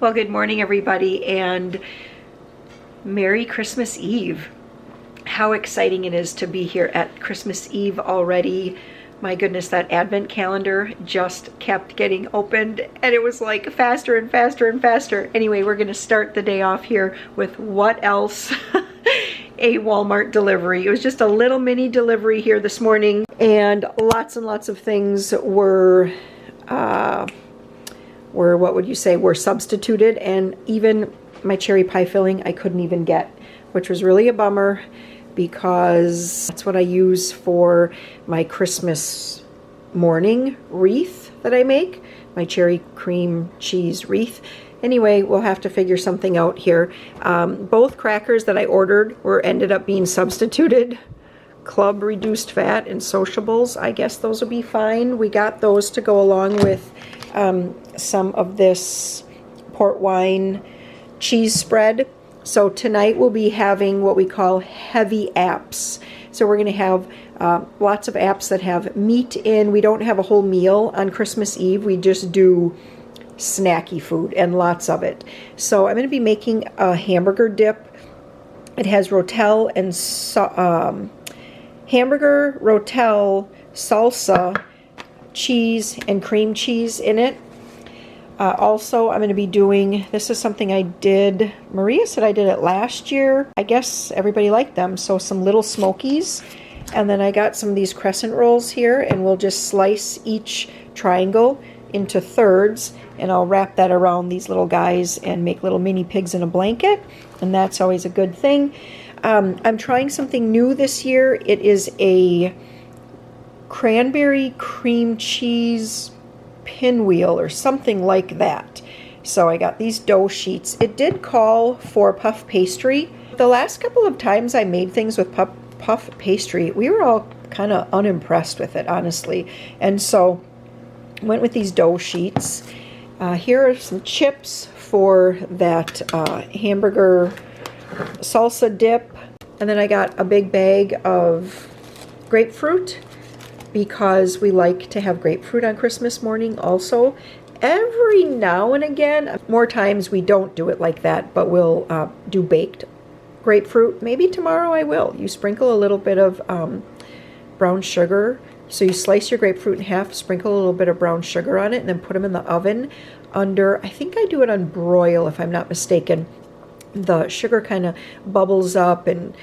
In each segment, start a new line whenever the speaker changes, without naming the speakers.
Well, good morning, everybody, and Merry Christmas Eve. How exciting it is to be here at Christmas Eve already. My goodness, that advent calendar just kept getting opened, and it was like faster and faster and faster. Anyway, we're gonna start the day off here with what else? A Walmart delivery. It was just a little mini delivery here this morning, and lots of things were what would you say, were substituted, and even my cherry pie filling I couldn't even get, which was really a bummer because that's what I use for my Christmas morning wreath that I make, my cherry cream cheese wreath. Anyway, we'll have to figure something out here. Both crackers that I ordered ended up being substituted. Club reduced fat and sociables, I guess those will be fine. We got those to go along with some of this port wine cheese spread. So tonight we'll be having what we call heavy apps. So we're going to have lots of apps that have meat in. We don't have a whole meal on Christmas Eve. We just do snacky food, and lots of it. So I'm going to be making a hamburger dip. It has rotel and hamburger, rotel, salsa, cheese, and cream cheese in it. Also, I'm going to be doing, this is something I did, Maria said I did it last year. I guess everybody liked them. So some little smokies. And then I got some of these crescent rolls here, and we'll just slice each triangle into thirds, and I'll wrap that around these little guys and make little mini pigs in a blanket, and that's always a good thing. I'm trying something new this year. It is a cranberry cream cheese pinwheel or something like that. So I got these dough sheets. It did call for puff pastry. The last couple of times I made things with puff pastry, we were all kind of unimpressed with it, honestly. And so went with these dough sheets. Here are some chips for that hamburger salsa dip. And then I got a big bag of grapefruit because we like to have grapefruit on Christmas morning also. Every now and again, more times we don't do it like that, but we'll do baked grapefruit. Maybe tomorrow I will. You sprinkle a little bit of brown sugar. So you slice your grapefruit in half, sprinkle a little bit of brown sugar on it, and then put them in the oven under, I think I do it on broil if I'm not mistaken. The sugar kind of bubbles up and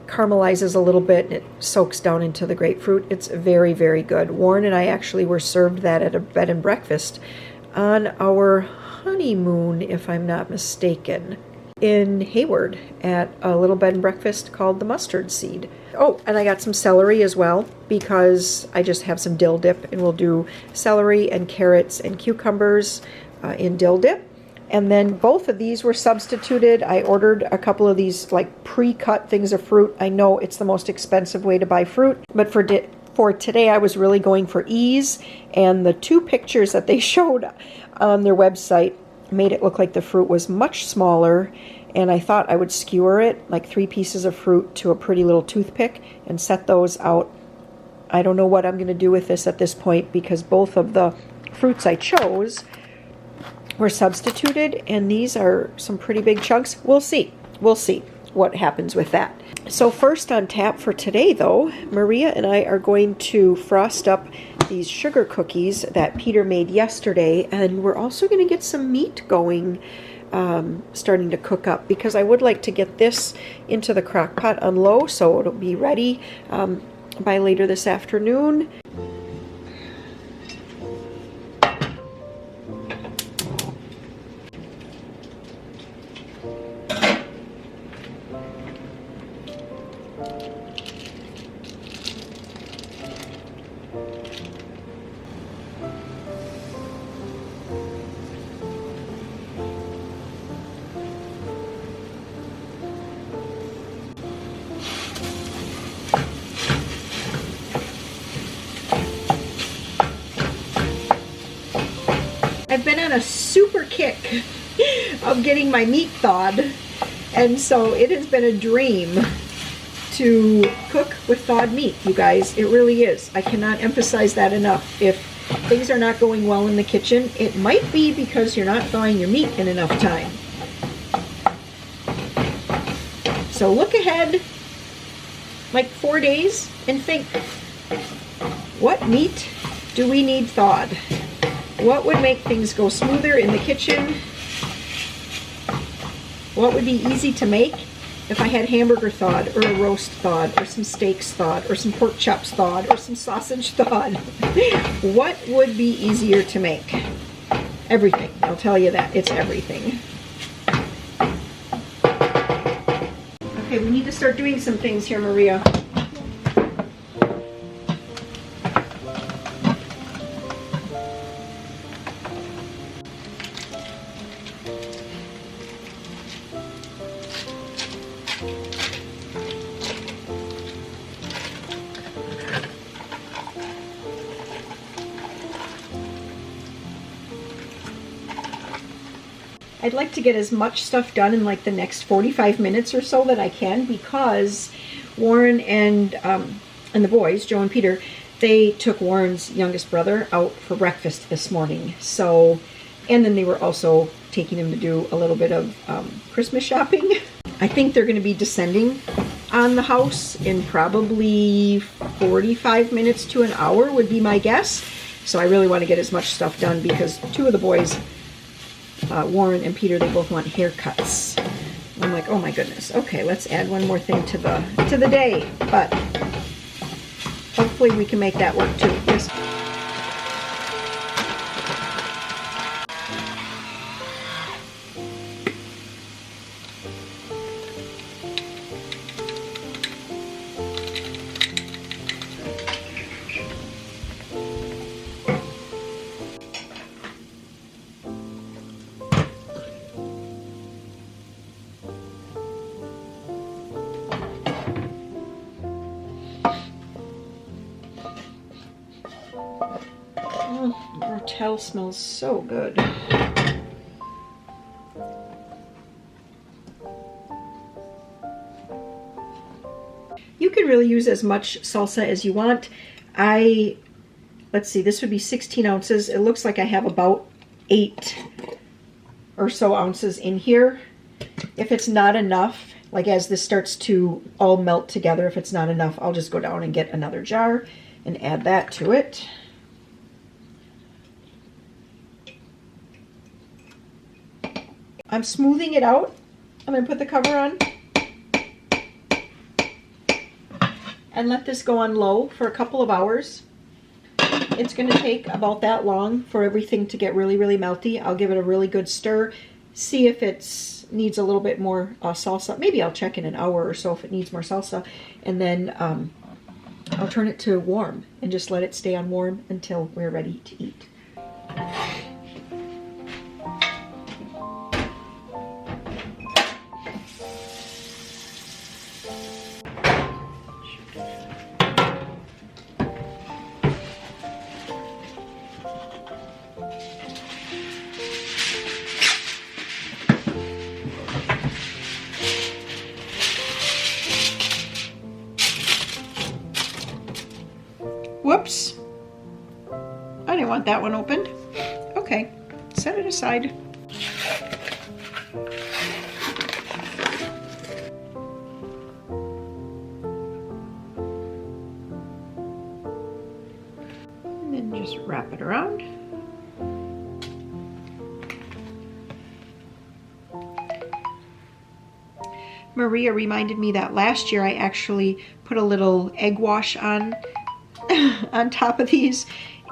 caramelizes a little bit, and it soaks down into the grapefruit. It's very, very good. Warren and I actually were served that at a bed and breakfast on our honeymoon, if I'm not mistaken, in Hayward at a little bed and breakfast called the Mustard Seed. Oh, and I got some celery as well because I just have some dill dip, and we'll do celery and carrots and cucumbers in dill dip. And then both of these were substituted. I ordered a couple of these like pre-cut things of fruit. I know it's the most expensive way to buy fruit, but for today I was really going for ease, and the two pictures that they showed on their website made it look like the fruit was much smaller, and I thought I would skewer it, like 3 pieces of fruit to a pretty little toothpick, and set those out. I don't know what I'm going to do with this at this point because both of the fruits I chose were substituted, and these are some pretty big chunks. We'll see what happens with that. So first on tap for today though, Maria and I are going to frost up these sugar cookies that Peter made yesterday, and we're also going to get some meat going, starting to cook up, because I would like to get this into the crock pot on low so it'll be ready by later this afternoon. I've been on a super kick of getting my meat thawed, and so it has been a dream to cook with thawed meat, you guys. It really is. I cannot emphasize that enough. If things are not going well in the kitchen, it might be because you're not thawing your meat in enough time. So look ahead like 4 days and think, what meat do we need thawed? What would make things go smoother in the kitchen? What would be easy to make if I had hamburger thawed, or a roast thawed, or some steaks thawed, or some pork chops thawed, or some sausage thawed? What would be easier to make? Everything. I'll tell you that. It's everything. Okay, we need to start doing some things here, Maria. I'd like to get as much stuff done in like the next 45 minutes or so that I can, because Warren and the boys, Joe and Peter, they took Warren's youngest brother out for breakfast this morning. So, and then they were also taking him to do a little bit of Christmas shopping. I think they're going to be descending on the house in probably 45 minutes to an hour would be my guess. So I really want to get as much stuff done because two of the boys, Warren and Peter, they both want haircuts. I'm like, oh my goodness. Okay, let's add one more thing to the day. But hopefully we can make that work too. Yes. Rotel smells so good. You can really use as much salsa as you want. Let's see, this would be 16 ounces. It looks like I have about 8 or so ounces in here. If it's not enough, like as this starts to all melt together, if it's not enough, I'll just go down and get another jar and add that to it. I'm smoothing it out. I'm going to put the cover on and let this go on low for a couple of hours. It's going to take about that long for everything to get really, really melty. I'll give it a really good stir, see if it needs a little bit more salsa. Maybe I'll check in an hour or so if it needs more salsa, and then I'll turn it to warm and just let it stay on warm until we're ready to eat. Whoops, I didn't want that one opened. Okay, set it aside. And then just wrap it around. Maria reminded me that last year I actually put a little egg wash on top of these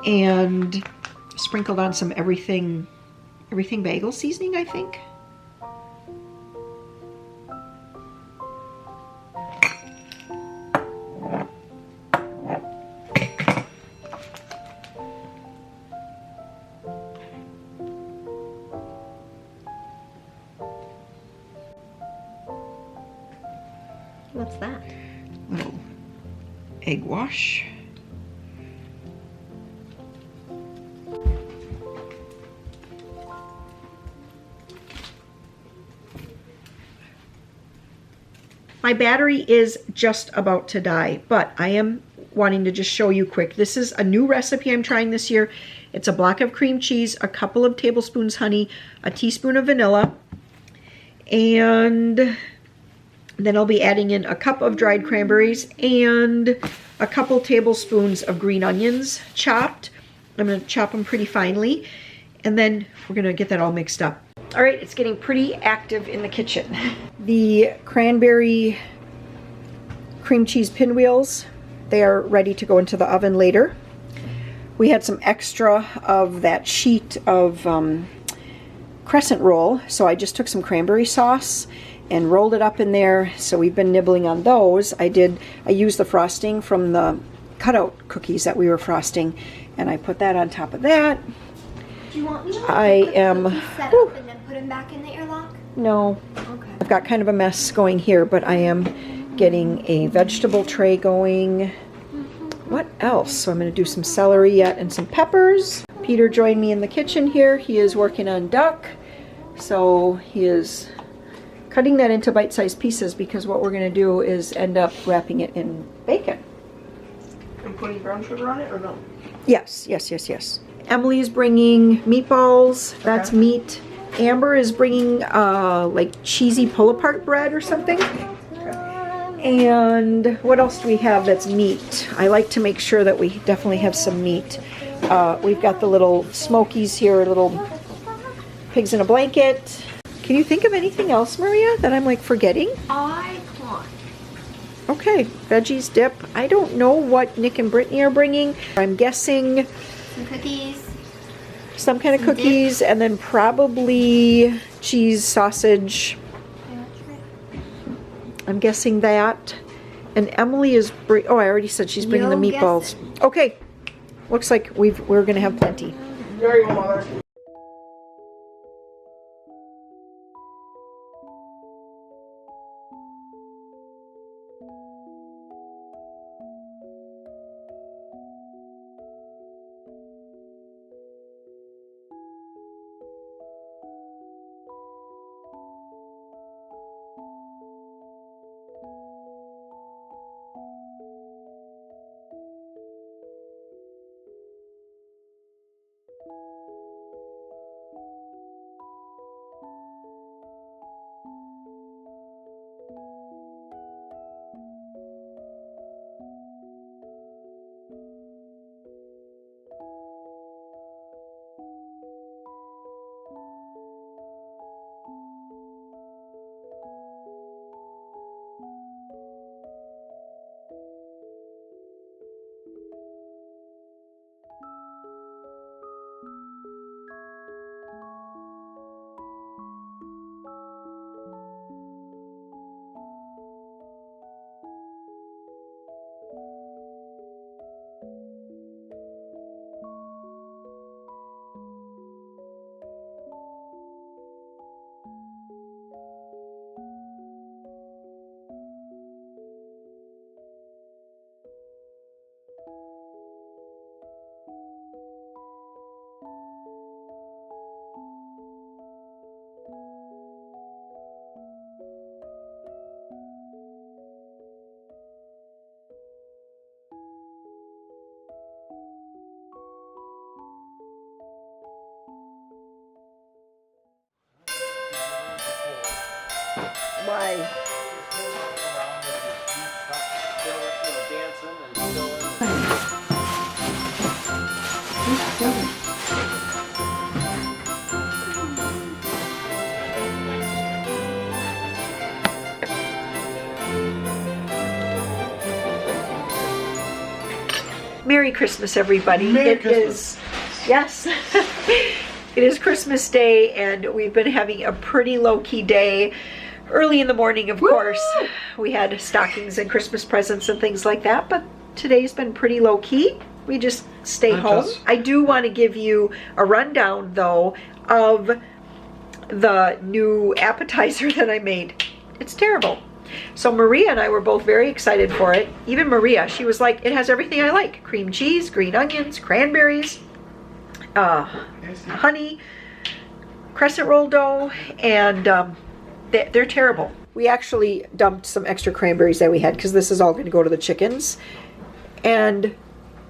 and sprinkled on some everything bagel seasoning, I think.
What's that?
Little egg wash. My battery is just about to die, but I am wanting to just show you quick. This is a new recipe I'm trying this year. It's a block of cream cheese, a couple of tablespoons honey, a teaspoon of vanilla, and then I'll be adding in a cup of dried cranberries and a couple tablespoons of green onions chopped. I'm going to chop them pretty finely, and then we're going to get that all mixed up. All right, it's getting pretty active in the kitchen. The cranberry cream cheese pinwheels, they are ready to go into the oven later. We had some extra of that sheet of crescent roll, so I just took some cranberry sauce and rolled it up in there. So we've been nibbling on those. I used the frosting from the cutout cookies that we were frosting, and I put that on top of that.
Do you want me to
set
up and then put them back in the airlock?
No.
Okay.
I've got kind of a mess going here, but I am getting a vegetable tray going. What else? So I'm going to do some celery yet and some peppers. Peter joined me in the kitchen here. He is working on duck. So he is cutting that into bite-sized pieces, because what we're going to do is end up wrapping it in bacon.
And putting brown sugar on it or no?
Yes, yes, yes, yes. Emily is bringing meatballs. That's meat. Amber is bringing like cheesy pull-apart bread or something. And what else do we have that's meat? I like to make sure that we definitely have some meat. We've got the little smokies here, little pigs in a blanket. Can you think of anything else, Maria, that I'm like forgetting?
I can't.
Okay, veggies, dip. I don't know what Nick and Brittany are bringing. I'm guessing
Some cookies.
some kind of cookies, and then probably cheese, sausage. I'm guessing that. And Emily is oh, I already said she's bringing the
You'll
meatballs.
guess
Okay, looks like we're gonna have plenty.
There you go, Mother.
Why? Merry Christmas, everybody.
Merry
It
Christmas.
is, yes. It is Christmas Day, and we've been having a pretty low-key day. Early in the morning, of course, we had stockings and Christmas presents and things like that, but today's been pretty low-key. We just stay home. I do want to give you a rundown, though, of the new appetizer that I made. It's terrible. So Maria and I were both very excited for it. Even Maria, she was like, it has everything I like. Cream cheese, green onions, cranberries, honey, crescent roll dough, and they're terrible. We actually dumped some extra cranberries that we had, because this is all going to go to the chickens. And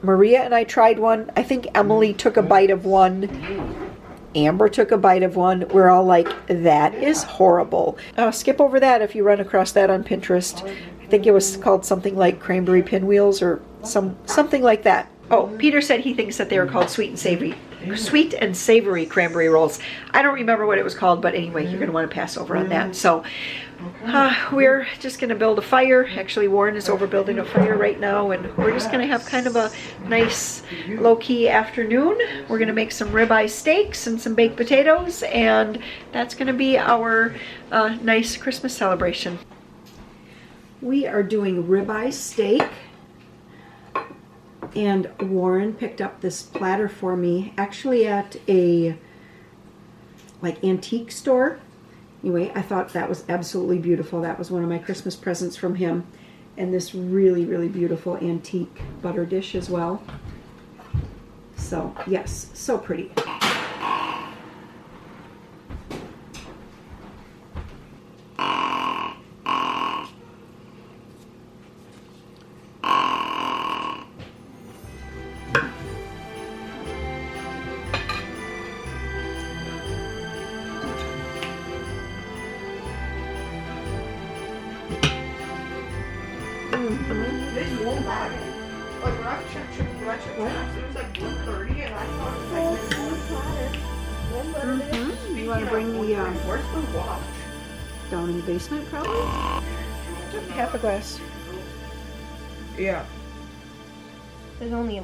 Maria and I tried one. I think Emily took a bite of one. Amber took a bite of one. We're all like, that is horrible. Skip over that if you run across that on Pinterest. I think it was called something like cranberry pinwheels or something like that. Oh, Peter said he thinks that they were called sweet and savory cranberry rolls. I don't remember what it was called, but anyway, you're going to want to pass over on that. So we're just going to build a fire. Actually, Warren is over building a fire right now, and we're just going to have kind of a nice low-key afternoon. We're going to make some ribeye steaks and some baked potatoes, and that's going to be our nice Christmas celebration. We are doing ribeye steak. And Warren picked up this platter for me, actually at a antique store. Anyway, I thought that was absolutely beautiful. That was one of my Christmas presents from him. And this really, really beautiful antique butter dish as well. So, yes, so pretty.
This won't bag it. Like when I checked tax, it was like 130, and I thought it was like
You want to bring the
where's the watch?
down in the basement, probably? Half a glass.
Yeah.
There's only